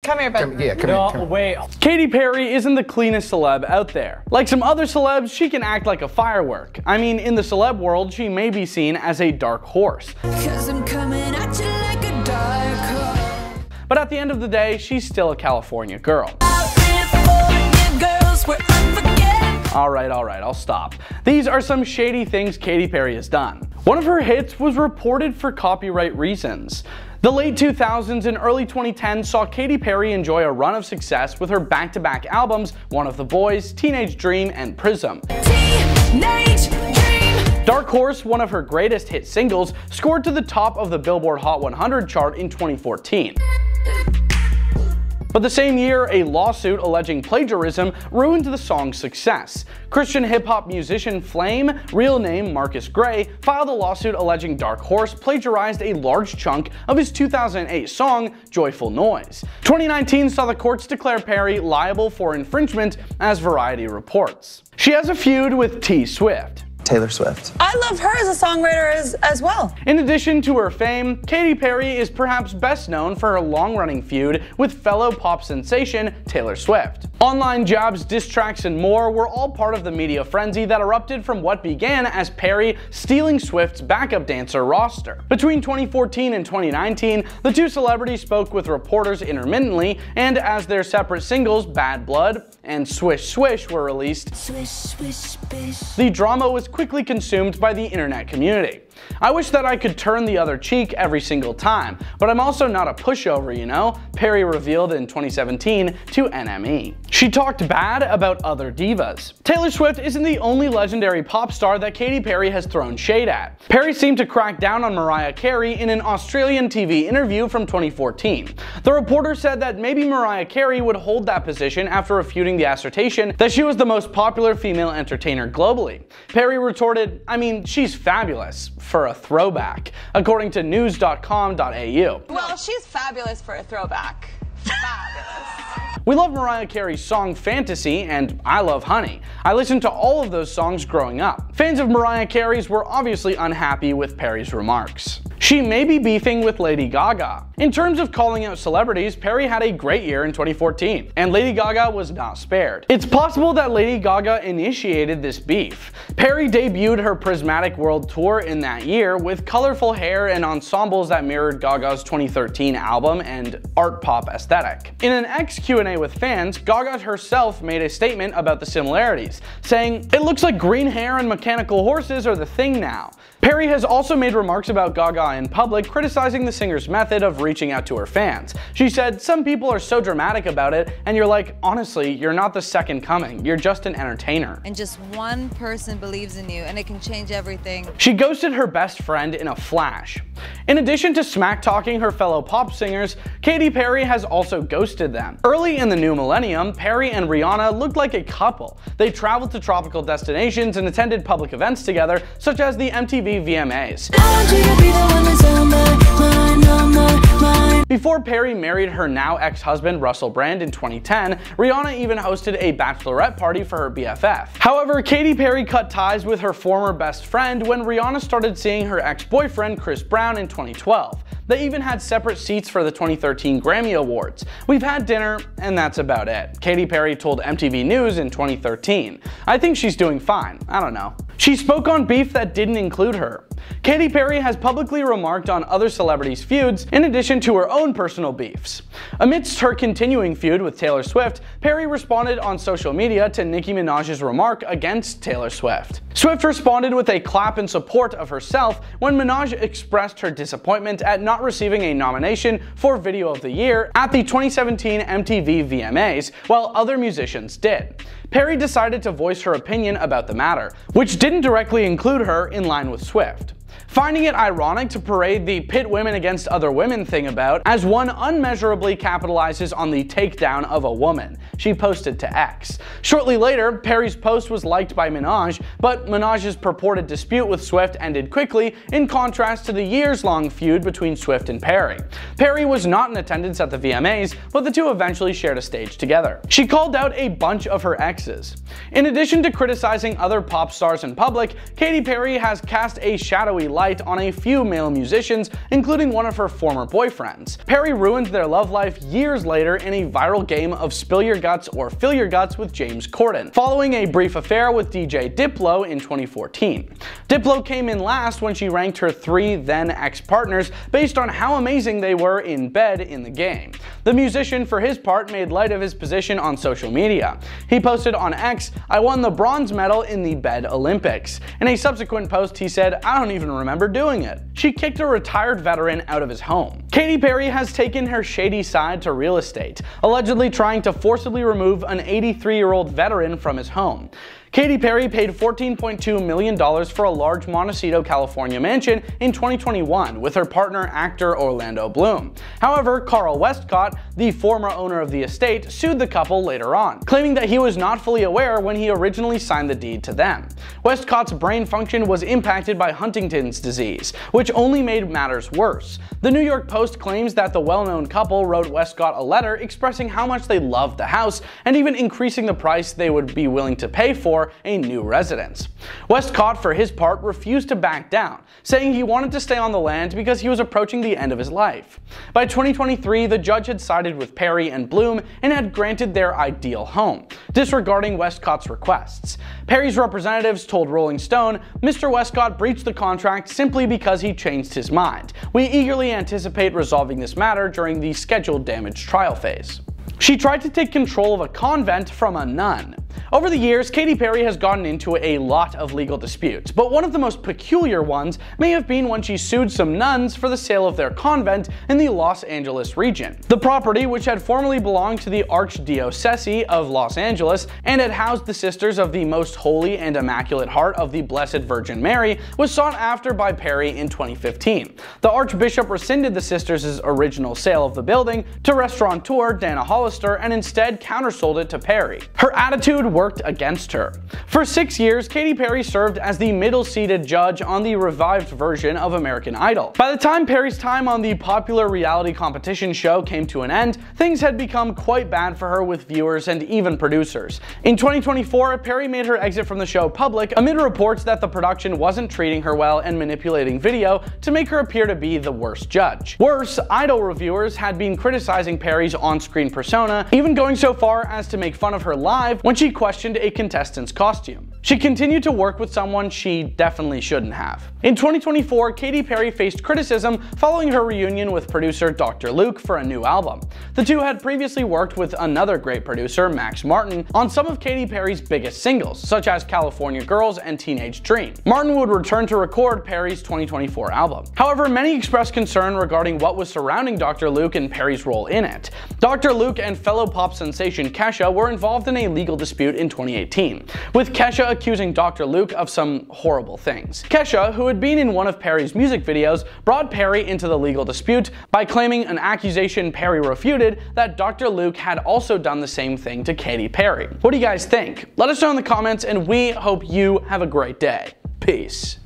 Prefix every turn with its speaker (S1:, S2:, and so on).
S1: Come here, bud.
S2: Yeah, come here.
S3: Wait. Katy Perry isn't the cleanest celeb out there. Like some other celebs, she can act like a firework. I mean, in the celeb world, she may be seen as a dark horse. 'Cause I'm coming at you like a dark horse. But at the end of the day, she's still a California girl. Alright, I'll stop. These are some shady things Katy Perry has done. One of her hits was reported for copyright reasons. The late 2000s and early 2010s saw Katy Perry enjoy a run of success with her back-to-back albums, One of the Boys, Teenage Dream, and Prism. Teenage Dream! Dark Horse, one of her greatest hit singles, scored to the top of the Billboard Hot 100 chart in 2014. But the same year, a lawsuit alleging plagiarism ruined the song's success. Christian hip-hop musician Flame, real name Marcus Gray, filed a lawsuit alleging Dark Horse plagiarized a large chunk of his 2008 song, Joyful Noise. 2019 saw the courts declare Perry liable for infringement, as Variety reports. She has a feud with T. Swift.
S4: Taylor Swift.
S1: I love her as a songwriter as well.
S3: In addition to her fame, Katy Perry is perhaps best known for her long-running feud with fellow pop sensation Taylor Swift. Online jabs, diss tracks, and more were all part of the media frenzy that erupted from what began as Perry stealing Swift's backup dancer roster. Between 2014 and 2019, the two celebrities spoke with reporters intermittently, and as their separate singles Bad Blood and Swish Swish were released, swish, swish, bish, the drama was quickly consumed by the internet community. I wish that I could turn the other cheek every single time, but I'm also not a pushover, you know, Perry revealed in 2017 to NME. She talked bad about other divas. Taylor Swift isn't the only legendary pop star that Katy Perry has thrown shade at. Perry seemed to crack down on Mariah Carey in an Australian TV interview from 2014. The reporter said that maybe Mariah Carey would hold that position after refuting the assertion that she was the most popular female entertainer globally. Perry retorted, I mean, she's fabulous for a throwback, according to news.com.au.
S1: Well, she's fabulous for a throwback. Fabulous.
S3: We love Mariah Carey's song Fantasy, and I love Honey. I listened to all of those songs growing up. Fans of Mariah Carey's were obviously unhappy with Perry's remarks. She may be beefing with Lady Gaga. In terms of calling out celebrities, Perry had a great year in 2014, and Lady Gaga was not spared. It's possible that Lady Gaga initiated this beef. Perry debuted her Prismatic World Tour in that year with colorful hair and ensembles that mirrored Gaga's 2013 album and art pop aesthetic. In an X&A with fans, Gaga herself made a statement about the similarities, saying, "It looks like green hair and mechanical horses are the thing now." Perry has also made remarks about Gaga in public, criticizing the singer's method of reaching out to her fans. She said, "Some people are so dramatic about it, and you're like, honestly, you're not the second coming, you're just an entertainer.
S5: And just one person believes in you, and it can change everything."
S3: She ghosted her best friend in a flash. In addition to smack-talking her fellow pop singers, Katy Perry has also ghosted them. Early in the new millennium, Perry and Rihanna looked like a couple. They traveled to tropical destinations and attended public events together, such as the MTV VMAs. Before Perry married her now ex-husband Russell Brand in 2010, Rihanna even hosted a bachelorette party for her BFF. However, Katy Perry cut ties with her former best friend when Rihanna started seeing her ex-boyfriend Chris Brown in 2012. They even had separate seats for the 2013 Grammy Awards. "We've had dinner, and that's about it," Katy Perry told MTV News in 2013. "I think she's doing fine. I don't know." She spoke on beef that didn't include her. Katy Perry has publicly remarked on other celebrities' feuds in addition to her own personal beefs. Amidst her continuing feud with Taylor Swift, Perry responded on social media to Nicki Minaj's remark against Taylor Swift. Swift responded with a clap in support of herself when Minaj expressed her disappointment at not receiving a nomination for Video of the Year at the 2017 MTV VMAs, while other musicians did. Perry decided to voice her opinion about the matter, which didn't directly include her, in line with Swift. Finding it ironic to parade the pit women against other women thing about, as one unmeasurably capitalizes on the takedown of a woman, she posted to X. Shortly later, Perry's post was liked by Minaj, but Minaj's purported dispute with Swift ended quickly, in contrast to the years-long feud between Swift and Perry. Perry was not in attendance at the VMAs, but the two eventually shared a stage together. She called out a bunch of her exes. In addition to criticizing other pop stars in public, Katy Perry has cast a shadowy shadowy light on a few male musicians, including one of her former boyfriends. Perry ruined their love life years later in a viral game of Spill Your Guts or Fill Your Guts with James Corden, following a brief affair with DJ Diplo in 2014. Diplo came in last when she ranked her 3 then ex-partners based on how amazing they were in bed in the game. The musician, for his part, made light of his position on social media. He posted on X, "I won the bronze medal in the bed Olympics." In a subsequent post, he said, "I don't even remember doing it." She kicked a retired veteran out of his home. Katy Perry has taken her shady side to real estate, allegedly trying to forcibly remove an 83-year-old veteran from his home. Katy Perry paid $14.2 million for a large Montecito, California mansion in 2021 with her partner actor Orlando Bloom. However, Carl Westcott, the former owner of the estate, sued the couple later on, claiming that he was not fully aware when he originally signed the deed to them. Westcott's brain function was impacted by Huntington's disease, which only made matters worse. The New York Post claims that the well-known couple wrote Westcott a letter expressing how much they loved the house and even increasing the price they would be willing to pay for a new residence. Westcott, for his part, refused to back down, saying he wanted to stay on the land because he was approaching the end of his life. By 2023, the judge had sided with Perry and Bloom and had granted their ideal home, disregarding Westcott's requests. Perry's representatives told Rolling Stone, "Mr. Westcott breached the contract simply because he changed his mind. We eagerly anticipate resolving this matter during the scheduled damage trial phase." She tried to take control of a convent from a nun. Over the years, Katy Perry has gotten into a lot of legal disputes, but one of the most peculiar ones may have been when she sued some nuns for the sale of their convent in the Los Angeles region. The property, which had formerly belonged to the Archdiocese of Los Angeles and had housed the Sisters of the Most Holy and Immaculate Heart of the Blessed Virgin Mary, was sought after by Perry in 2015. The Archbishop rescinded the Sisters' original sale of the building to restaurateur Dana Hollister and instead countersold it to Perry. Her attitude worked against her. For 6 years, Katy Perry served as the middle-seated judge on the revived version of American Idol. By the time Perry's time on the popular reality competition show came to an end, things had become quite bad for her with viewers and even producers. In 2024, Perry made her exit from the show public amid reports that the production wasn't treating her well and manipulating video to make her appear to be the worst judge. Worse, Idol reviewers had been criticizing Perry's on-screen persona, even going so far as to make fun of her live when she questioned a contestant's costume. She continued to work with someone she definitely shouldn't have. In 2024, Katy Perry faced criticism following her reunion with producer Dr. Luke for a new album. The two had previously worked with another great producer, Max Martin, on some of Katy Perry's biggest singles, such as California Girls and Teenage Dream. Martin would return to record Perry's 2024 album. However, many expressed concern regarding what was surrounding Dr. Luke and Perry's role in it. Dr. Luke and fellow pop sensation Kesha were involved in a legal dispute in 2018, with Kesha accusing Dr. Luke of some horrible things. Kesha, who had been in one of Perry's music videos, brought Perry into the legal dispute by claiming an accusation Perry refuted that Dr. Luke had also done the same thing to Katy Perry. What do you guys think? Let us know in the comments, and we hope you have a great day. Peace.